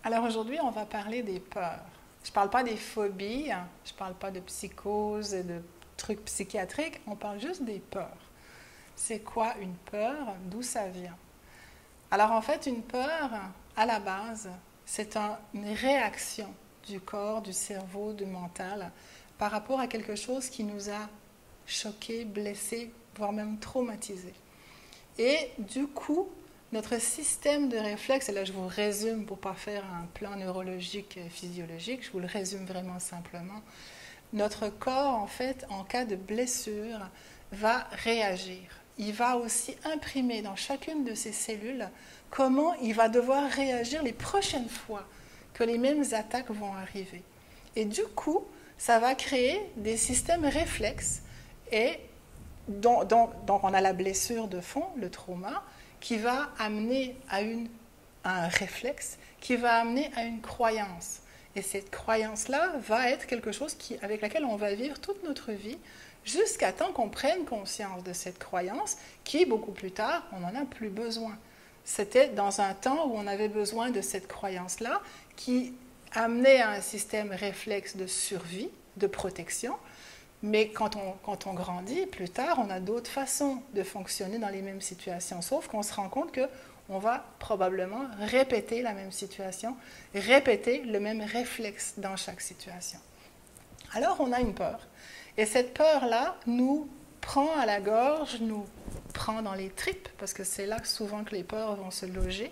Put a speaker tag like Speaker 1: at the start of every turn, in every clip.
Speaker 1: Alors aujourd'hui, on va parler des peurs. Je ne parle pas des phobies, je ne parle pas de psychose et de trucs psychiatriques, on parle juste des peurs. C'est quoi une peur? D'où ça vient? Alors en fait, une peur, à la base, c'est une réaction du corps, du cerveau, du mental par rapport à quelque chose qui nous a choqués, blessés, voire même traumatisés. Et du coup, notre système de réflexe, et là je vous résume pour ne pas faire un plan neurologique et physiologique, je vous le résume vraiment simplement, notre corps, en fait, en cas de blessure, va réagir. Il va aussi imprimer dans chacune de ses cellules comment il va devoir réagir les prochaines fois que les mêmes attaques vont arriver. Et du coup, ça va créer des systèmes réflexes et donc on a la blessure de fond, le trauma, qui va amener à un réflexe, qui va amener à une croyance. Et cette croyance-là va être quelque chose avec laquelle on va vivre toute notre vie, jusqu'à temps qu'on prenne conscience de cette croyance, qui, beaucoup plus tard, on n'en a plus besoin. C'était dans un temps où on avait besoin de cette croyance-là, qui amenait à un système réflexe de survie, de protection. Mais quand on grandit, plus tard, on a d'autres façons de fonctionner dans les mêmes situations. Sauf qu'on se rend compte qu'on va probablement répéter la même situation, répéter le même réflexe dans chaque situation. Alors, on a une peur. Et cette peur-là nous prend à la gorge, nous prend dans les tripes, parce que c'est là souvent que les peurs vont se loger,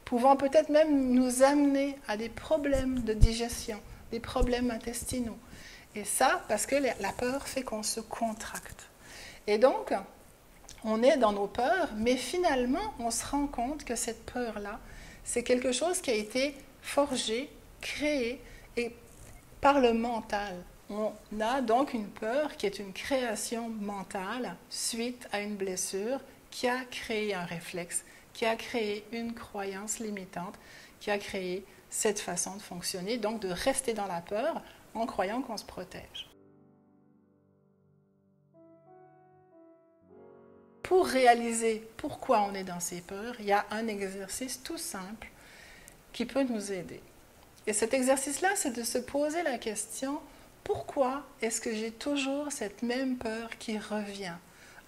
Speaker 1: pouvant peut-être même nous amener à des problèmes de digestion, des problèmes intestinaux. Et ça, parce que la peur fait qu'on se contracte. Et donc, on est dans nos peurs, mais finalement, on se rend compte que cette peur-là, c'est quelque chose qui a été forgé, créé par le mental. On a donc une peur qui est une création mentale suite à une blessure qui a créé un réflexe, qui a créé une croyance limitante, qui a créé cette façon de fonctionner, donc de rester dans la peur en croyant qu'on se protège. Pour réaliser pourquoi on est dans ces peurs, il y a un exercice tout simple qui peut nous aider. Et cet exercice-là, c'est de se poser la question, pourquoi est-ce que j'ai toujours cette même peur qui revient?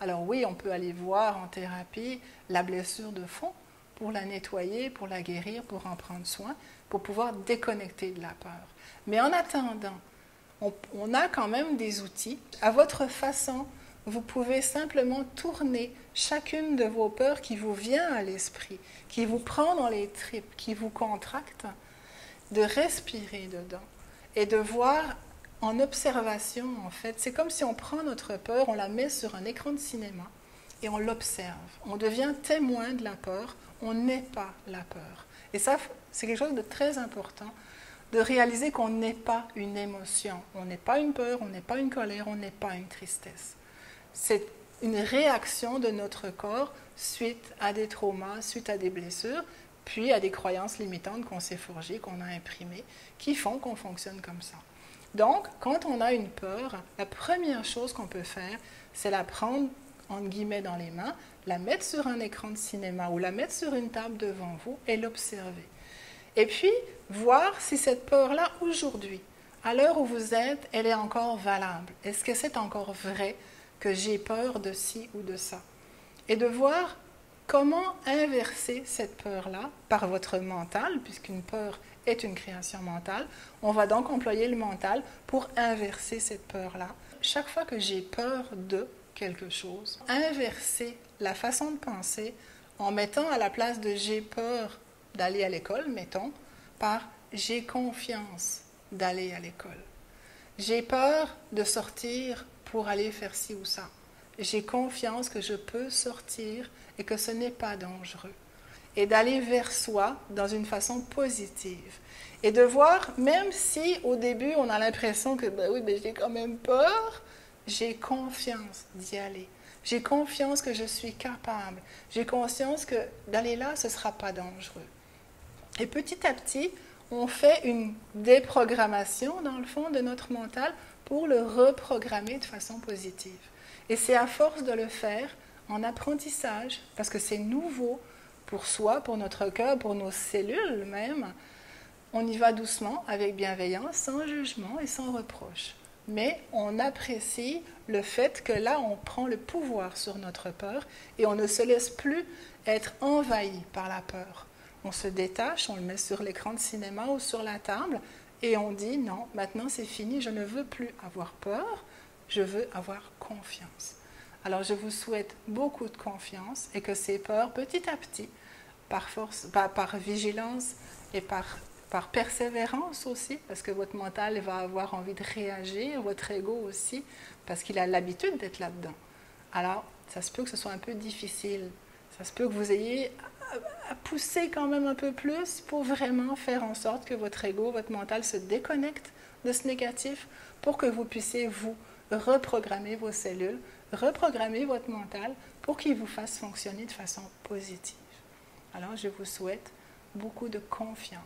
Speaker 1: Alors oui, on peut aller voir en thérapie la blessure de fond pour la nettoyer, pour la guérir, pour en prendre soin, pour pouvoir déconnecter de la peur. Mais en attendant, on a quand même des outils. À votre façon, vous pouvez simplement tourner chacune de vos peurs qui vous vient à l'esprit, qui vous prend dans les tripes, qui vous contracte, de respirer dedans et de voir en observation, en fait. C'est comme si on prend notre peur, on la met sur un écran de cinéma et on l'observe. On devient témoin de la peur, on n'est pas la peur. Et ça, c'est quelque chose de très important, de réaliser qu'on n'est pas une émotion. On n'est pas une peur, on n'est pas une colère, on n'est pas une tristesse. C'est une réaction de notre corps suite à des traumas, suite à des blessures, puis à des croyances limitantes qu'on s'est forgées, qu'on a imprimées, qui font qu'on fonctionne comme ça. Donc, quand on a une peur, la première chose qu'on peut faire, c'est la prendre, entre guillemets, dans les mains, la mettre sur un écran de cinéma ou la mettre sur une table devant vous et l'observer. Et puis, voir si cette peur-là, aujourd'hui, à l'heure où vous êtes, elle est encore valable. Est-ce que c'est encore vrai que j'ai peur de ci ou de ça? Et de voir comment inverser cette peur-là par votre mental, puisqu'une peur est une création mentale. On va donc employer le mental pour inverser cette peur-là. Chaque fois que j'ai peur de quelque chose, inverser la façon de penser en mettant à la place de j'ai peur d'aller à l'école, mettons, par j'ai confiance d'aller à l'école. J'ai peur de sortir pour aller faire ci ou ça. J'ai confiance que je peux sortir et que ce n'est pas dangereux. Et d'aller vers soi dans une façon positive. Et de voir, même si au début on a l'impression que j'ai quand même peur, j'ai confiance d'y aller. J'ai confiance que je suis capable. J'ai conscience que d'aller là, ce ne sera pas dangereux. Et petit à petit, on fait une déprogrammation, dans le fond, de notre mental pour le reprogrammer de façon positive. Et c'est à force de le faire, en apprentissage, parce que c'est nouveau pour soi, pour notre cœur, pour nos cellules même, On y va doucement, avec bienveillance, sans jugement et sans reproche. Mais on apprécie le fait que là, on prend le pouvoir sur notre peur et on ne se laisse plus être envahi par la peur. On se détache, on le met sur l'écran de cinéma ou sur la table et on dit non, maintenant c'est fini, je ne veux plus avoir peur, je veux avoir confiance. Alors je vous souhaite beaucoup de confiance et que ces peurs, petit à petit, par force, par vigilance et par persévérance aussi, parce que votre mental va avoir envie de réagir, votre ego aussi, parce qu'il a l'habitude d'être là-dedans. Alors, ça se peut que ce soit un peu difficile. Ça se peut que vous ayez à pousser quand même un peu plus pour vraiment faire en sorte que votre ego, votre mental se déconnecte de ce négatif pour que vous puissiez vous reprogrammer vos cellules, reprogrammer votre mental pour qu'il vous fasse fonctionner de façon positive. Alors, je vous souhaite beaucoup de confiance.